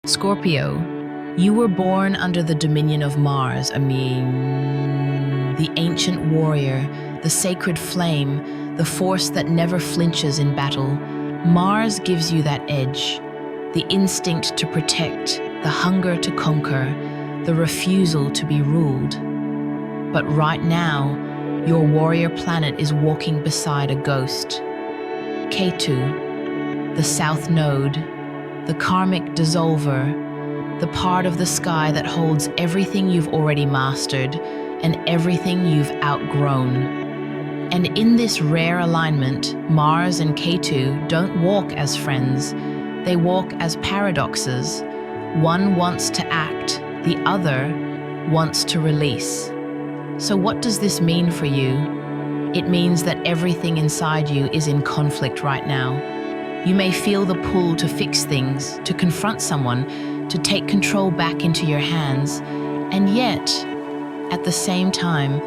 Scorpio, you were born under the dominion of Mars, the ancient warrior, the sacred flame, the force that never flinches in battle. Mars gives you that edge, the instinct to protect, the hunger to conquer, the refusal to be ruled. But right now, your warrior planet is walking beside a ghost. Ketu, the south node, the karmic dissolver, the part of the sky that holds everything you've already mastered and everything you've outgrown. And in this rare alignment, Mars and Ketu don't walk as friends, they walk as paradoxes. One wants to act, the other wants to release. So what does this mean for you? It means that everything inside you is in conflict right now. You may feel the pull to fix things, to confront someone, to take control back into your hands, and yet, at the same time,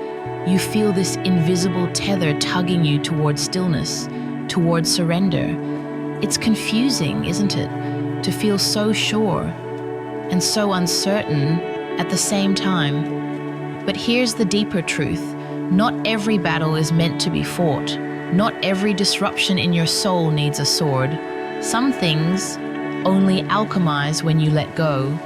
you feel this invisible tether tugging you towards stillness, towards surrender. It's confusing, isn't it, to feel so sure and so uncertain at the same time. But here's the deeper truth. Not every battle is meant to be fought. Not every disruption in your soul needs a sword. Some things only alchemize when you let go,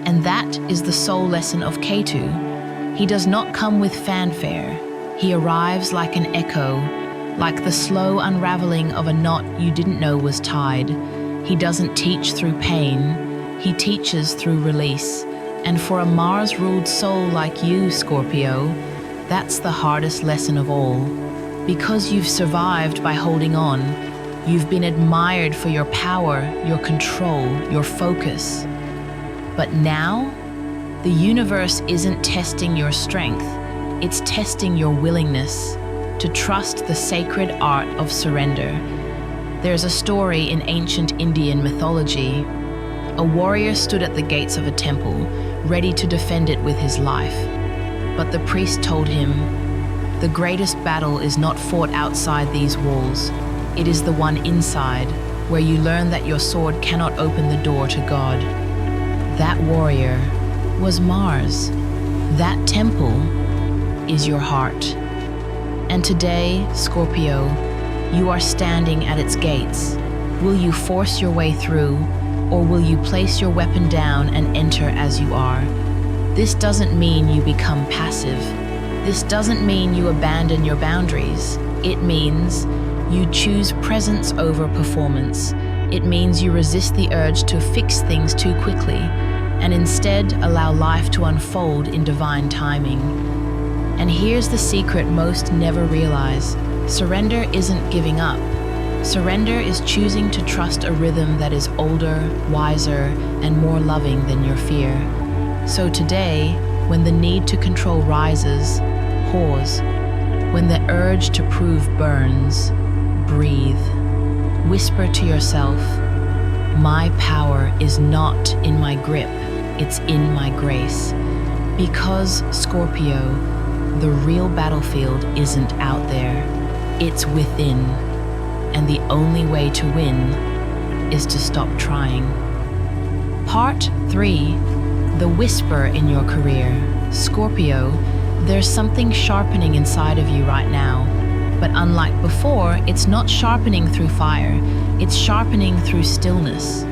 and that is the soul lesson of Ketu. He does not come with fanfare. He arrives like an echo, like the slow unraveling of a knot you didn't know was tied. He doesn't teach through pain, he teaches through release. And for a Mars-ruled soul like you, Scorpio, that's the hardest lesson of all. Because you've survived by holding on, you've been admired for your power, your control, your focus. But now, the universe isn't testing your strength, it's testing your willingness to trust the sacred art of surrender. There's a story in ancient Indian mythology. A warrior stood at the gates of a temple, ready to defend it with his life. But the priest told him, "The greatest battle is not fought outside these walls. It is the one inside, where you learn that your sword cannot open the door to God." That warrior was Mars. That temple is your heart. And today, Scorpio, you are standing at its gates. Will you force your way through, or will you place your weapon down and enter as you are? This doesn't mean you become passive. This doesn't mean you abandon your boundaries. It means you choose presence over performance. It means you resist the urge to fix things too quickly and instead allow life to unfold in divine timing. And here's the secret most never realize. Surrender isn't giving up. Surrender is choosing to trust a rhythm that is older, wiser, and more loving than your fear. So today, when the need to control rises, pause. When the urge to prove burns, breathe. Whisper to yourself, "My power is not in my grip, it's in my grace." Because, Scorpio, the real battlefield isn't out there, it's within. And the only way to win is to stop trying. Part 3. The whisper in your career. Scorpio, there's something sharpening inside of you right now. But unlike before, it's not sharpening through fire, it's sharpening through stillness.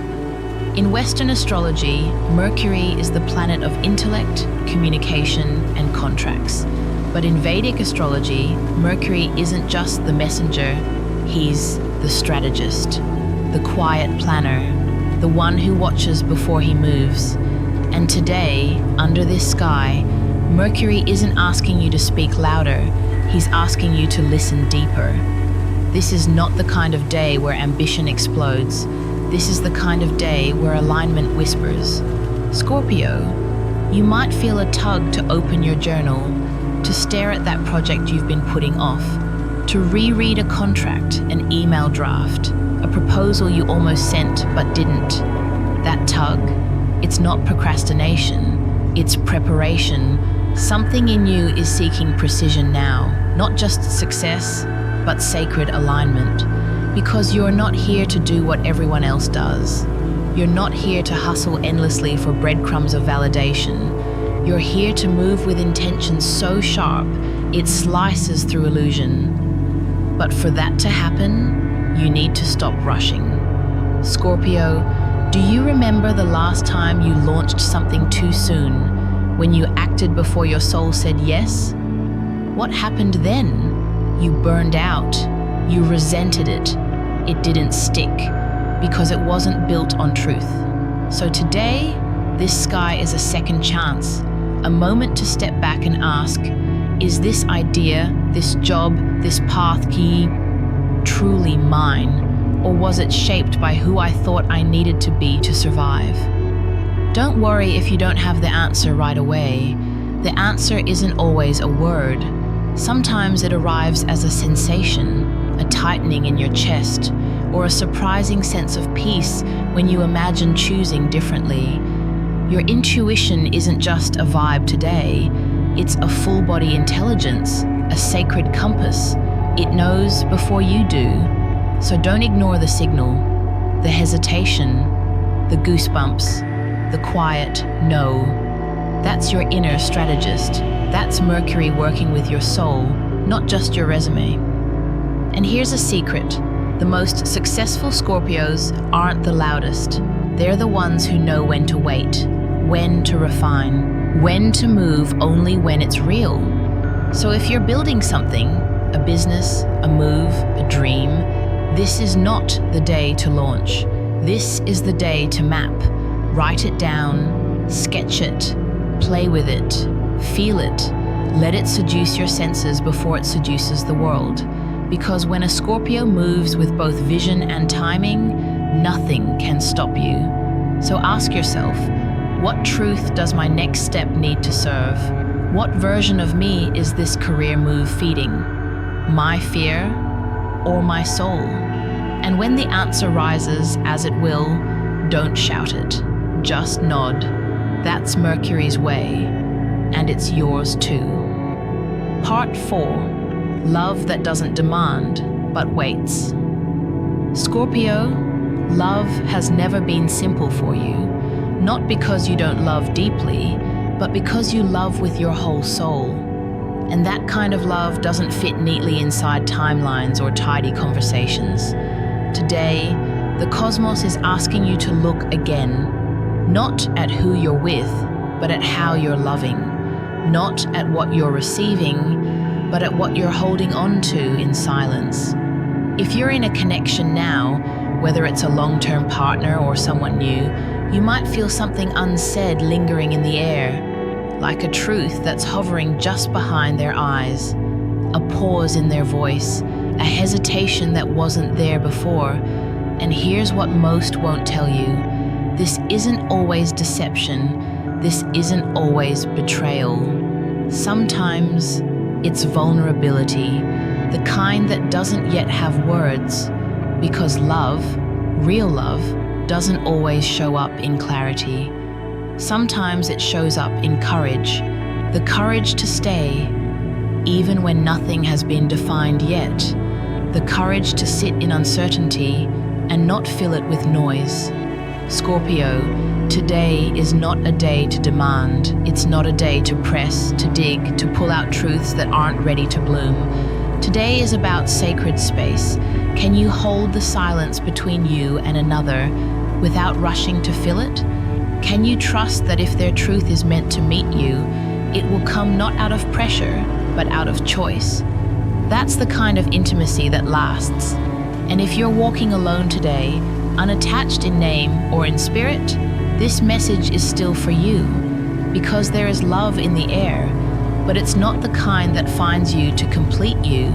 In Western astrology, Mercury is the planet of intellect, communication, and contracts. But in Vedic astrology, Mercury isn't just the messenger, he's the strategist, the quiet planner, the one who watches before he moves. And today, under this sky, Mercury isn't asking you to speak louder, he's asking you to listen deeper. This is not the kind of day where ambition explodes. This is the kind of day where alignment whispers. Scorpio, you might feel a tug to open your journal, to stare at that project you've been putting off, to reread a contract, an email draft, a proposal you almost sent but didn't. That tug, it's not procrastination, it's preparation. Something in you is seeking precision now, not just success, but sacred alignment. Because you're not here to do what everyone else does. You're not here to hustle endlessly for breadcrumbs of validation. You're here to move with intention so sharp, it slices through illusion. But for that to happen, you need to stop rushing. Scorpio, do you remember the last time you launched something too soon, when you acted before your soul said yes? What happened then? You burned out. You resented it. It didn't stick, because it wasn't built on truth. So today, this sky is a second chance, a moment to step back and ask, is this idea, this job, this path key truly mine? Or was it shaped by who I thought I needed to be to survive? Don't worry if you don't have the answer right away. The answer isn't always a word. Sometimes it arrives as a sensation, a tightening in your chest, or a surprising sense of peace when you imagine choosing differently. Your intuition isn't just a vibe today, it's a full-body intelligence, a sacred compass. It knows before you do. So don't ignore the signal, the hesitation, the goosebumps, the quiet no. That's your inner strategist. That's Mercury working with your soul, not just your resume. And here's a secret. The most successful Scorpios aren't the loudest. They're the ones who know when to wait, when to refine, when to move only when it's real. So if you're building something, a business, a move, a dream, this is not the day to launch. This is the day to map. Write it down, sketch it, play with it, feel it. Let it seduce your senses before it seduces the world. Because when a Scorpio moves with both vision and timing, nothing can stop you. So ask yourself, what truth does my next step need to serve? What version of me is this career move feeding? My fear or my soul? And when the answer rises, as it will, don't shout it. Just nod. That's Mercury's way, and it's yours too. Part 4. Love that doesn't demand, but waits. Scorpio, love has never been simple for you, not because you don't love deeply, but because you love with your whole soul. And that kind of love doesn't fit neatly inside timelines or tidy conversations. Today, the cosmos is asking you to look again, not at who you're with, but at how you're loving, not at what you're receiving, but at what you're holding on to in silence. If you're in a connection now, whether it's a long-term partner or someone new, you might feel something unsaid lingering in the air, like a truth that's hovering just behind their eyes, a pause in their voice, a hesitation that wasn't there before. And here's what most won't tell you. This isn't always deception. This isn't always betrayal. Sometimes it's vulnerability, the kind that doesn't yet have words, because love, real love, doesn't always show up in clarity. Sometimes it shows up in courage, the courage to stay, even when nothing has been defined yet, the courage to sit in uncertainty and not fill it with noise. Scorpio, today is not a day to demand. It's not a day to press, to dig, to pull out truths that aren't ready to bloom. Today is about sacred space. Can you hold the silence between you and another without rushing to fill it? Can you trust that if their truth is meant to meet you, it will come not out of pressure, but out of choice? That's the kind of intimacy that lasts. And if you're walking alone today, unattached in name or in spirit, this message is still for you, because there is love in the air, but it's not the kind that finds you to complete you.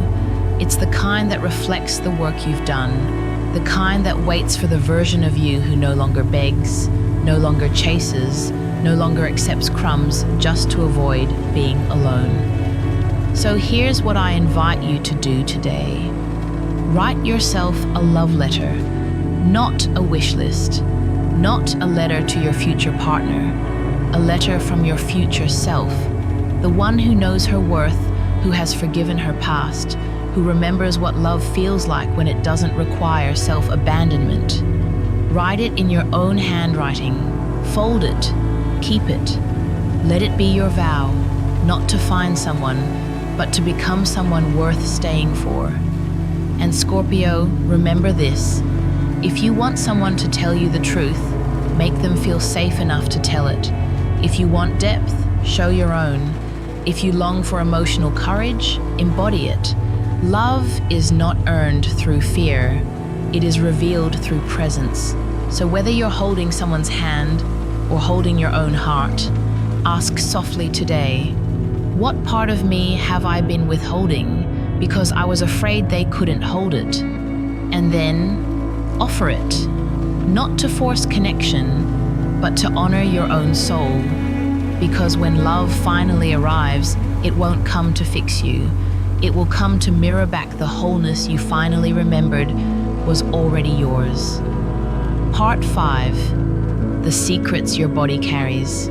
It's the kind that reflects the work you've done, the kind that waits for the version of you who no longer begs, no longer chases, no longer accepts crumbs just to avoid being alone. So here's what I invite you to do today. Write yourself a love letter, not a wish list, not a letter to your future partner, a letter from your future self, the one who knows her worth, who has forgiven her past, who remembers what love feels like when it doesn't require self-abandonment. Write it in your own handwriting. Fold it. Keep it. Let it be your vow, not to find someone, but to become someone worth staying for. And Scorpio, remember this. If you want someone to tell you the truth, make them feel safe enough to tell it. If you want depth, show your own. If you long for emotional courage, embody it. Love is not earned through fear. It is revealed through presence. So whether you're holding someone's hand or holding your own heart, ask softly today, what part of me have I been withholding because I was afraid they couldn't hold it? And then offer it, not to force connection, but to honor your own soul. Because when love finally arrives, it won't come to fix you. It will come to mirror back the wholeness you finally remembered was already yours. Part 5. The secrets your body carries.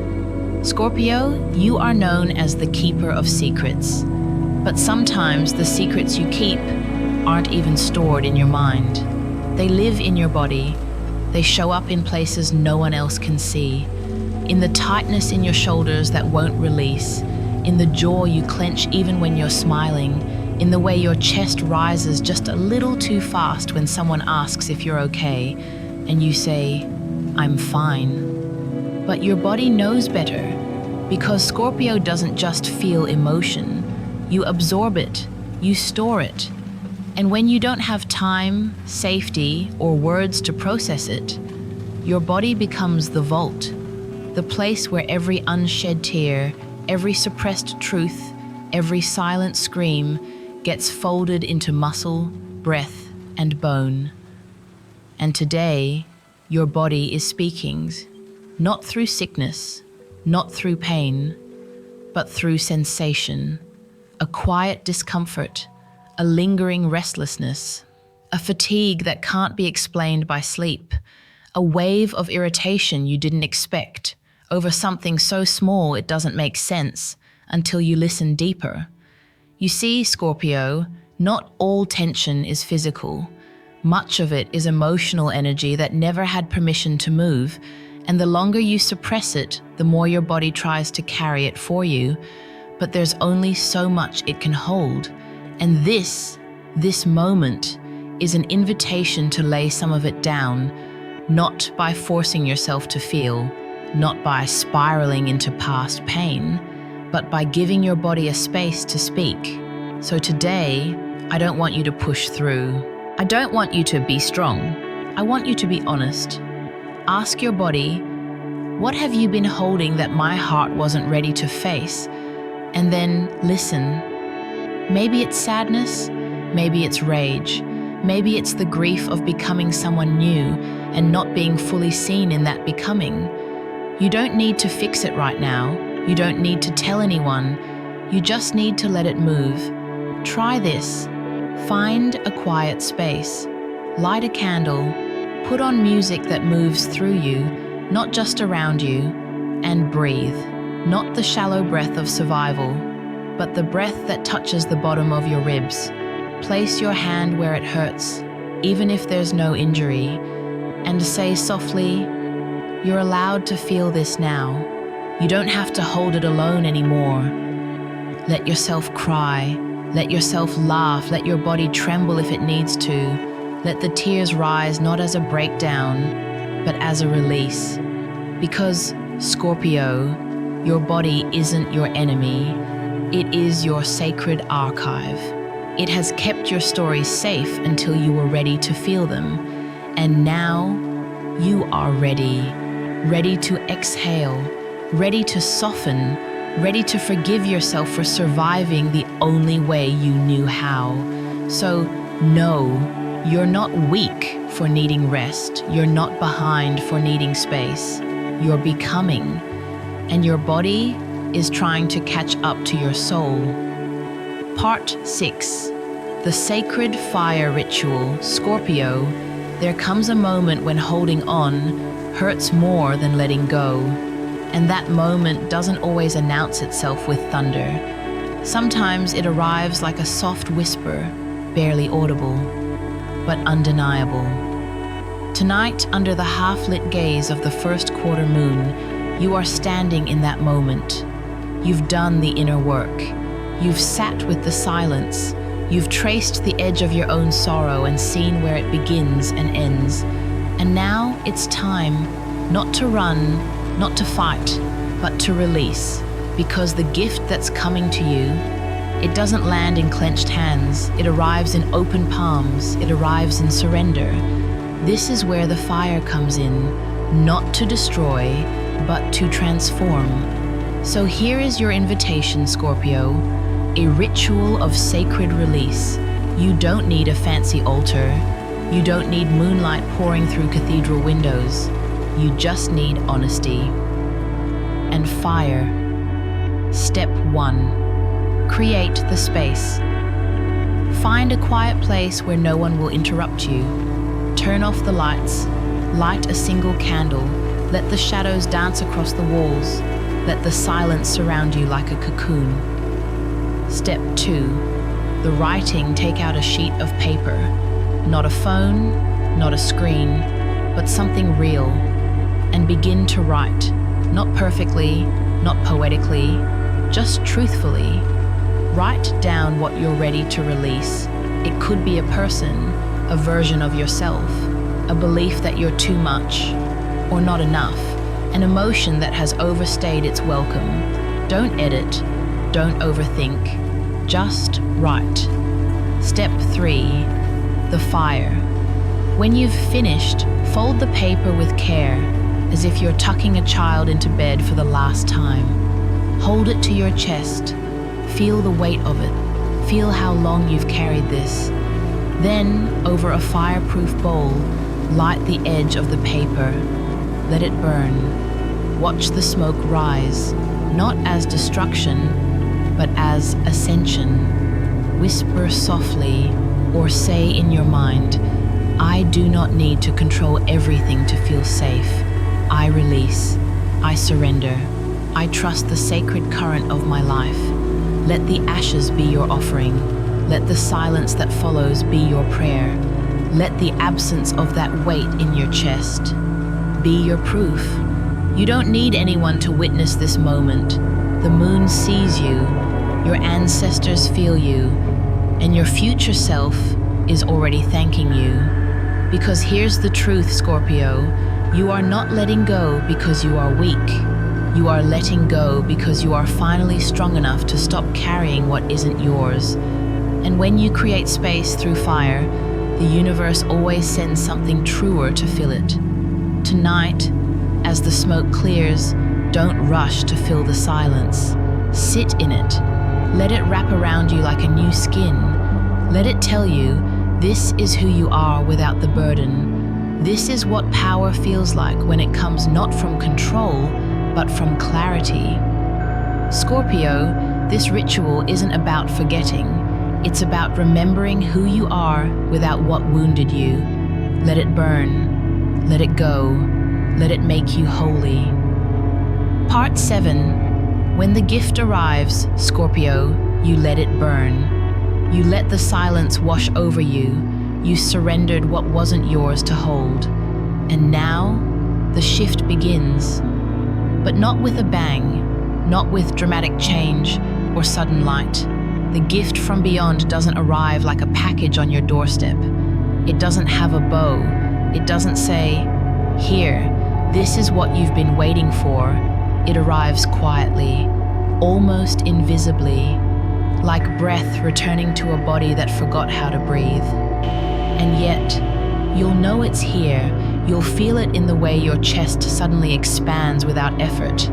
Scorpio, you are known as the keeper of secrets. But sometimes the secrets you keep aren't even stored in your mind. They live in your body. They show up in places no one else can see. In the tightness in your shoulders that won't release. In the jaw you clench even when you're smiling. In the way your chest rises just a little too fast when someone asks if you're okay, and you say, I'm fine. But your body knows better, because Scorpio doesn't just feel emotion. You absorb it, you store it. And when you don't have time, safety, or words to process it, your body becomes the vault, the place where every unshed tear, every suppressed truth, every silent scream gets folded into muscle, breath, and bone. And today, your body is speaking, not through sickness, not through pain, but through sensation, a quiet discomfort, a lingering restlessness, a fatigue that can't be explained by sleep, a wave of irritation you didn't expect over something so small it doesn't make sense until you listen deeper. You see, Scorpio, not all tension is physical. Much of it is emotional energy that never had permission to move, and the longer you suppress it, the more your body tries to carry it for you. But there's only so much it can hold. And this moment is an invitation to lay some of it down, not by forcing yourself to feel, not by spiraling into past pain, but by giving your body a space to speak. So today, I don't want you to push through. I don't want you to be strong. I want you to be honest. Ask your body, what have you been holding that my heart wasn't ready to face? And then listen. Maybe it's sadness, maybe it's rage, maybe it's the grief of becoming someone new and not being fully seen in that becoming. You don't need to fix it right now. You don't need to tell anyone. You just need to let it move. Try this. Find a quiet space. Light a candle. Put on music that moves through you, not just around you, and breathe. Not the shallow breath of survival, but the breath that touches the bottom of your ribs. Place your hand where it hurts, even if there's no injury, and say softly, you're allowed to feel this now. You don't have to hold it alone anymore. Let yourself cry, let yourself laugh, let your body tremble if it needs to. Let the tears rise not as a breakdown, but as a release. Because, Scorpio, your body isn't your enemy. It is your sacred archive. It has kept your stories safe until you were ready to feel them. And now, you are ready. Ready to exhale. Ready to soften. Ready to forgive yourself for surviving the only way you knew how. So, no. You're not weak for needing rest. You're not behind for needing space. You're becoming. And your body is trying to catch up to your soul. Part 6. The Sacred Fire Ritual. Scorpio, there comes a moment when holding on hurts more than letting go. And that moment doesn't always announce itself with thunder. Sometimes it arrives like a soft whisper, barely audible, but undeniable. Tonight, under the half-lit gaze of the first quarter moon, you are standing in that moment. You've done the inner work. You've sat with the silence. You've traced the edge of your own sorrow and seen where it begins and ends. And now it's time, not to run, not to fight, but to release. Because the gift that's coming to you, it doesn't land in clenched hands. It arrives in open palms. It arrives in surrender. This is where the fire comes in, not to destroy, but to transform. So here is your invitation, Scorpio, a ritual of sacred release. You don't need a fancy altar. You don't need moonlight pouring through cathedral windows. You just need honesty. And fire. Step 1. Create the space. Find a quiet place where no one will interrupt you. Turn off the lights, light a single candle, let the shadows dance across the walls, let the silence surround you like a cocoon. Step 2. The writing, take out a sheet of paper. Not a phone, not a screen, but something real. And begin to write, not perfectly, not poetically, just truthfully. Write down what you're ready to release. It could be a person, a version of yourself, a belief that you're too much or not enough, an emotion that has overstayed its welcome. Don't edit, don't overthink, just write. Step 3. The fire. When you've finished, fold the paper with care, as if you're tucking a child into bed for the last time. Hold it to your chest. Feel the weight of it. Feel how long you've carried this. Then, over a fireproof bowl, light the edge of the paper. Let it burn. Watch the smoke rise, not as destruction, but as ascension. Whisper softly, or say in your mind, I do not need to control everything to feel safe. I release. I surrender. I trust the sacred current of my life. Let the ashes be your offering. Let the silence that follows be your prayer. Let the absence of that weight in your chest be your proof. You don't need anyone to witness this moment. The moon sees you, your ancestors feel you, and your future self is already thanking you. Because here's the truth, Scorpio. You are not letting go because you are weak. You are letting go because you are finally strong enough to stop carrying what isn't yours. And when you create space through fire, the universe always sends something truer to fill it. Tonight, as the smoke clears, don't rush to fill the silence. Sit in it. Let it wrap around you like a new skin. Let it tell you, this is who you are without the burden. This is what power feels like when it comes not from control, but from clarity. Scorpio, this ritual isn't about forgetting. It's about remembering who you are without what wounded you. Let it burn. Let it go. Let it make you holy. Part 7. When the gift arrives, Scorpio, you let it burn. You let the silence wash over you. You surrendered what wasn't yours to hold. And now, the shift begins. But not with a bang, not with dramatic change or sudden light. The gift from beyond doesn't arrive like a package on your doorstep. It doesn't have a bow. It doesn't say, here, this is what you've been waiting for. It arrives quietly, almost invisibly, like breath returning to a body that forgot how to breathe. And yet, you'll know it's here. You'll feel it in the way your chest suddenly expands without effort.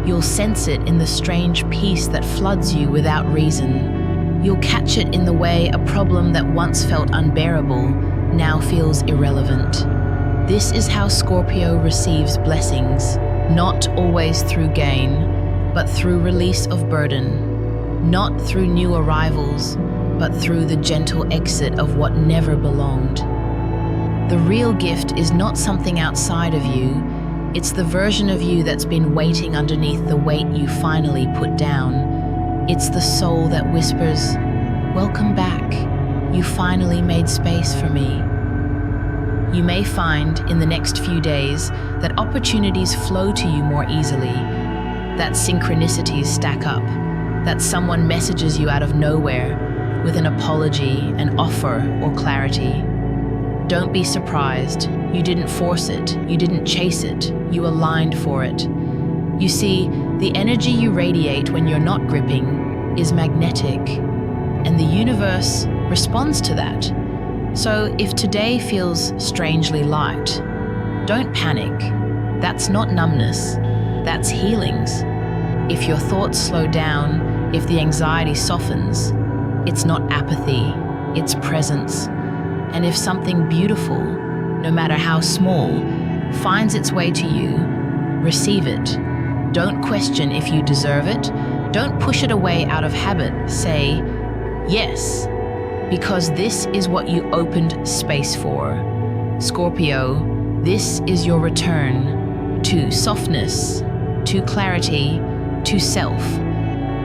You'll sense it in the strange peace that floods you without reason. You'll catch it in the way a problem that once felt unbearable now feels irrelevant. This is how Scorpio receives blessings, not always through gain, but through release of burden. Not through new arrivals, but through the gentle exit of what never belonged. The real gift is not something outside of you. It's the version of you that's been waiting underneath the weight you finally put down. It's the soul that whispers, welcome back. You finally made space for me. You may find in the next few days that opportunities flow to you more easily, that synchronicities stack up, that someone messages you out of nowhere with an apology, an offer, or clarity. Don't be surprised. You didn't force it. You didn't chase it. You aligned for it. You see, the energy you radiate when you're not gripping is magnetic, and the universe responds to that. So if today feels strangely light, don't panic. That's not numbness. That's healings. If your thoughts slow down, if the anxiety softens, it's not apathy, it's presence. And if something beautiful, no matter how small, finds its way to you, receive it. Don't question if you deserve it. Don't push it away out of habit. Say, yes, because this is what you opened space for. Scorpio, this is your return to softness, to clarity, to self.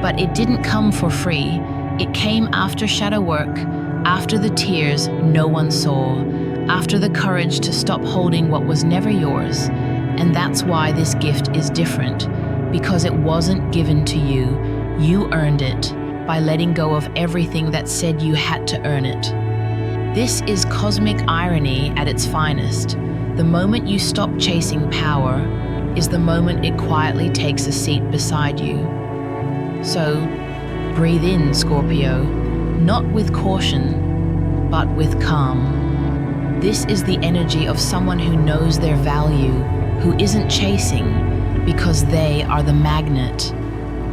But it didn't come for free. It came after shadow work, after the tears no one saw, after the courage to stop holding what was never yours. And that's why this gift is different, because it wasn't given to you. You earned it by letting go of everything that said you had to earn it. This is cosmic irony at its finest. The moment you stop chasing power is the moment it quietly takes a seat beside you. So, breathe in, Scorpio, not with caution, but with calm. This is the energy of someone who knows their value, who isn't chasing because they are the magnet.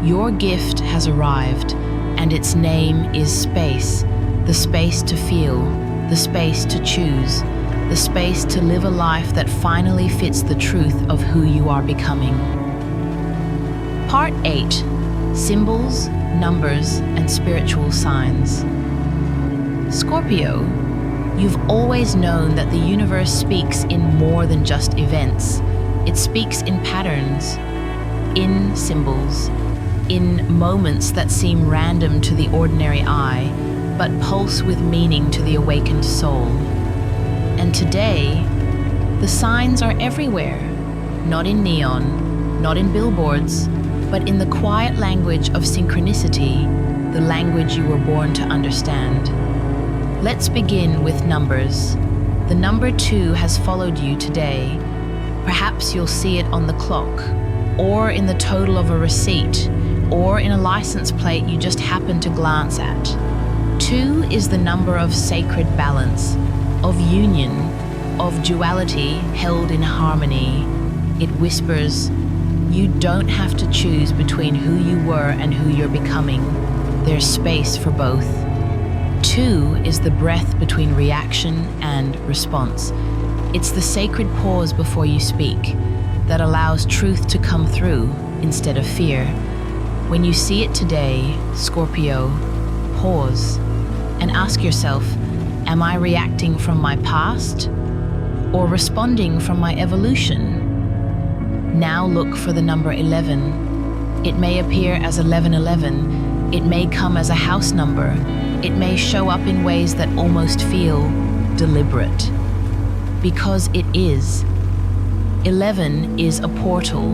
Your gift has arrived, and its name is space. The space to feel, the space to choose, the space to live a life that finally fits the truth of who you are becoming. Part 8. Symbols, numbers, and spiritual signs. Scorpio, you've always known that the universe speaks in more than just events. It speaks in patterns, in symbols, in moments that seem random to the ordinary eye, but pulse with meaning to the awakened soul. And today, the signs are everywhere, not in neon, not in billboards, but in the quiet language of synchronicity, the language you were born to understand. Let's begin with numbers. The number 2 has followed you today. Perhaps you'll see it on the clock, or in the total of a receipt, or in a license plate you just happen to glance at. 2 is the number of sacred balance, of union, of duality held in harmony. It whispers, you don't have to choose between who you were and who you're becoming. There's space for both. 2 is the breath between reaction and response. It's the sacred pause before you speak that allows truth to come through instead of fear. When you see it today, Scorpio, pause and ask yourself, am I reacting from my past or responding from my evolution? Now look for the number 11. It may appear as 1111. It may come as a house number. It may show up in ways that almost feel deliberate. Because it is. 11 is a portal,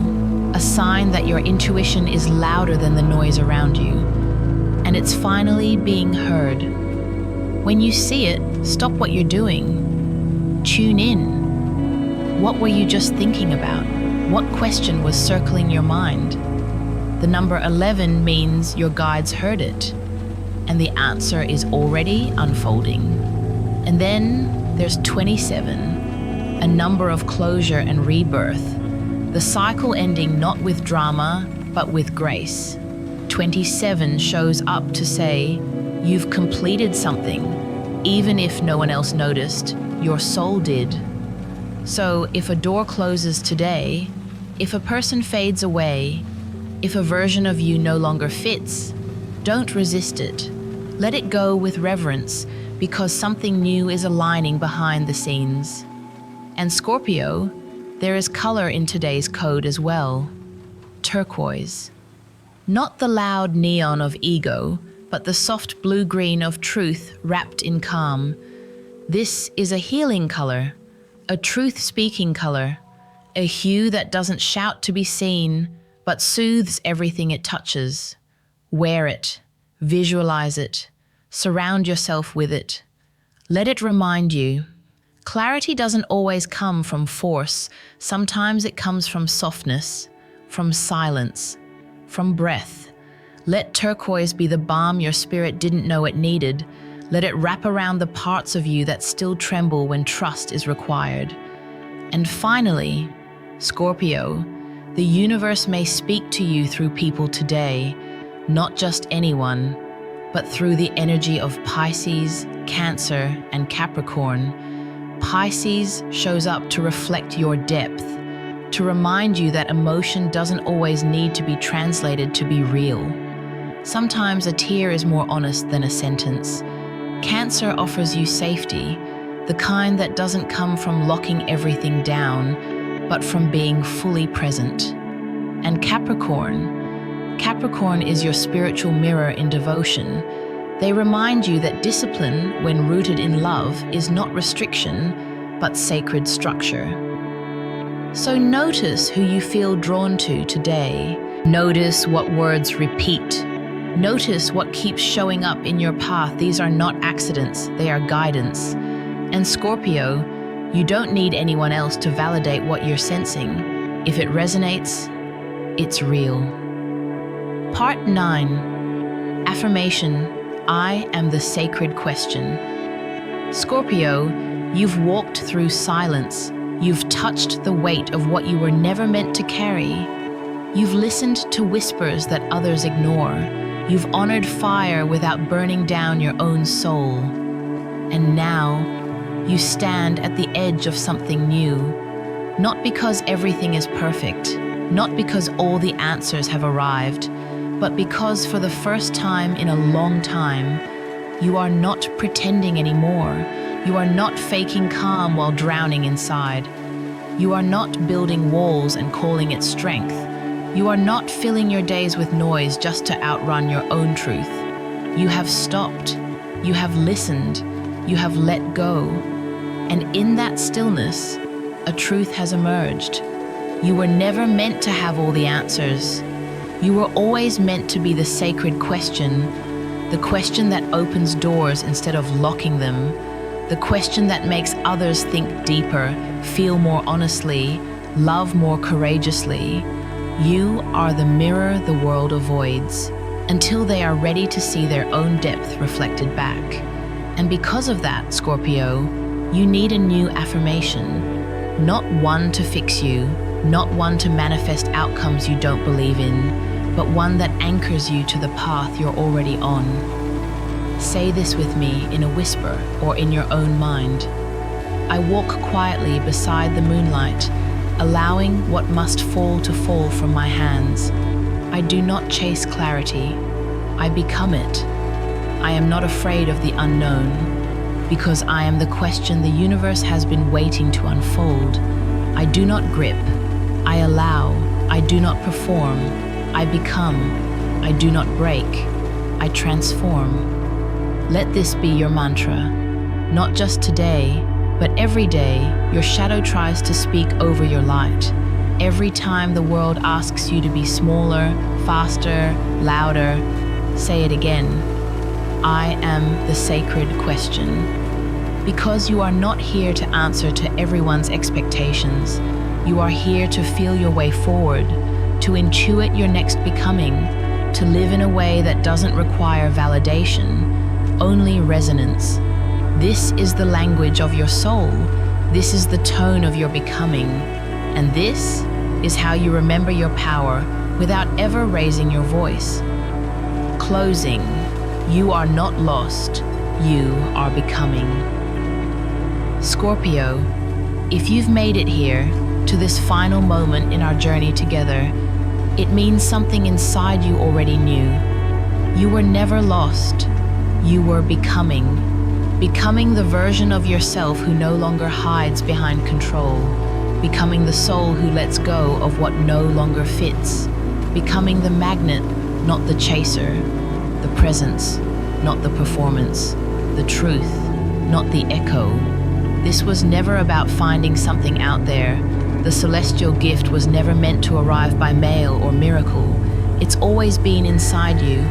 a sign that your intuition is louder than the noise around you. And it's finally being heard. When you see it, stop what you're doing. Tune in. What were you just thinking about? What question was circling your mind? The number 11 means your guides heard it, and the answer is already unfolding. And then there's 27, a number of closure and rebirth, the cycle ending not with drama, but with grace. 27 shows up to say, you've completed something, even if no one else noticed, your soul did. So if a door closes today, if a person fades away, if a version of you no longer fits, don't resist it. Let it go with reverence, because something new is aligning behind the scenes. And Scorpio, there is color in today's code as well. Turquoise. Not the loud neon of ego, but the soft blue-green of truth wrapped in calm. This is a healing color, A truth-speaking color, a hue that doesn't shout to be seen, but soothes everything it touches. Wear it, visualize it, surround yourself with it. Let it remind you. Clarity doesn't always come from force. Sometimes it comes from softness, from silence, from breath. Let turquoise be the balm your spirit didn't know it needed. Let it wrap around the parts of you that still tremble when trust is required. And finally, Scorpio, the universe may speak to you through people today, not just anyone, but through the energy of Pisces, Cancer, and Capricorn. Pisces shows up to reflect your depth, to remind you that emotion doesn't always need to be translated to be real. Sometimes a tear is more honest than a sentence. Cancer offers you safety, the kind that doesn't come from locking everything down, but from being fully present. And Capricorn is your spiritual mirror in devotion. They remind you that discipline, when rooted in love, is not restriction, but sacred structure. So notice who you feel drawn to today. Notice what words repeat. Notice what keeps showing up in your path. These are not accidents, they are guidance. And Scorpio, you don't need anyone else to validate what you're sensing. If it resonates, it's real. Part 9. Affirmation. I am the sacred question. Scorpio, you've walked through silence. You've touched the weight of what you were never meant to carry. You've listened to whispers that others ignore. You've honored fire without burning down your own soul. And now, you stand at the edge of something new. Not because everything is perfect, not because all the answers have arrived, but because for the first time in a long time, you are not pretending anymore. You are not faking calm while drowning inside. You are not building walls and calling it strength. You are not filling your days with noise just to outrun your own truth. You have stopped. You have listened. You have let go. And in that stillness, a truth has emerged. You were never meant to have all the answers. You were always meant to be the sacred question, the question that opens doors instead of locking them, the question that makes others think deeper, feel more honestly, love more courageously. You are the mirror the world avoids, until they are ready to see their own depth reflected back. And because of that, Scorpio, you need a new affirmation. Not one to fix you, not one to manifest outcomes you don't believe in, but one that anchors you to the path you're already on. Say this with me in a whisper or in your own mind. I walk quietly beside the moonlight, allowing what must fall to fall from my hands. I do not chase clarity. I become it. I am not afraid of the unknown, because I am the question the universe has been waiting to unfold. I do not grip. I allow. I do not perform. I become. I do not break. I transform. Let this be your mantra. Not just today, but every day your shadow tries to speak over your light. Every time the world asks you to be smaller, faster, louder, say it again. I am the sacred question. Because you are not here to answer to everyone's expectations. You are here to feel your way forward, to intuit your next becoming, to live in a way that doesn't require validation, only resonance. This is the language of your soul. This is the tone of your becoming. And this is how you remember your power without ever raising your voice. Closing. You are not lost. You are becoming. Scorpio, if you've made it here, to this final moment in our journey together, it means something inside you already knew. You were never lost. You were becoming. Becoming the version of yourself who no longer hides behind control. Becoming the soul who lets go of what no longer fits. Becoming the magnet, not the chaser. The presence, not the performance. The truth, not the echo. This was never about finding something out there. The celestial gift was never meant to arrive by mail or miracle. It's always been inside you,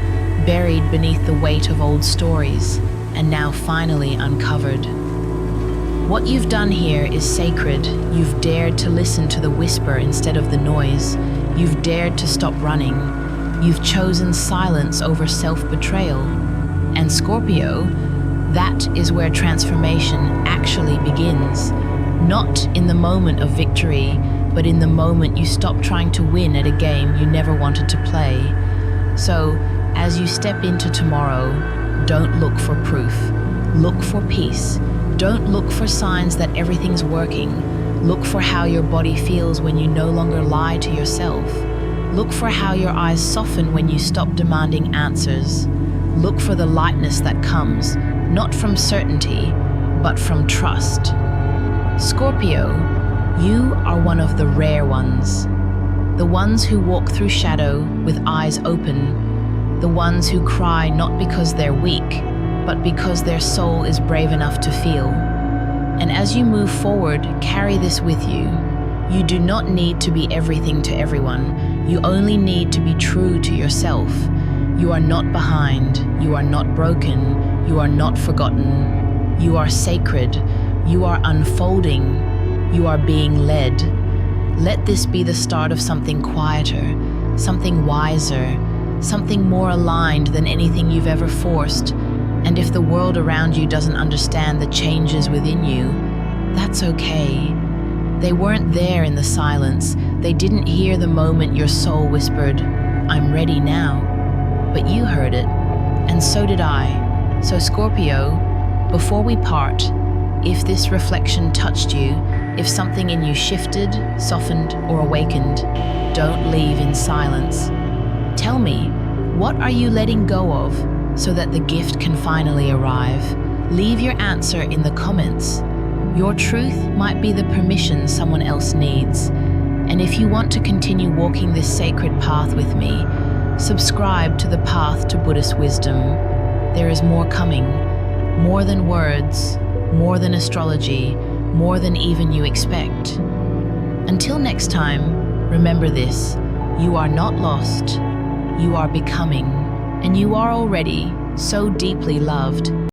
buried beneath the weight of old stories, and now finally uncovered. What you've done here is sacred. You've dared to listen to the whisper instead of the noise. You've dared to stop running. You've chosen silence over self-betrayal. And Scorpio, that is where transformation actually begins. Not in the moment of victory, but in the moment you stop trying to win at a game you never wanted to play. So, as you step into tomorrow, don't look for proof. Look for peace. Don't look for signs that everything's working. Look for how your body feels when you no longer lie to yourself. Look for how your eyes soften when you stop demanding answers. Look for the lightness that comes, not from certainty, but from trust. Scorpio, you are one of the rare ones. The ones who walk through shadow with eyes open. The ones who cry not because they're weak, but because their soul is brave enough to feel. And as you move forward, carry this with you. You do not need to be everything to everyone. You only need to be true to yourself. You are not behind. You are not broken. You are not forgotten. You are sacred. You are unfolding. You are being led. Let this be the start of something quieter, something wiser, something more aligned than anything you've ever forced. And if the world around you doesn't understand the changes within you, that's okay. They weren't there in the silence. They didn't hear the moment your soul whispered, "I'm ready now." But you heard it, and so did I. So Scorpio, before we part, if this reflection touched you, if something in you shifted, softened, or awakened, don't leave in silence. Tell me, what are you letting go of so that the gift can finally arrive? Leave your answer in the comments. Your truth might be the permission someone else needs. And if you want to continue walking this sacred path with me, subscribe to the Path to Buddhist Wisdom. There is more coming, more than words, more than astrology, more than even you expect. Until next time, remember this: you are not lost, you are becoming, and you are already so deeply loved.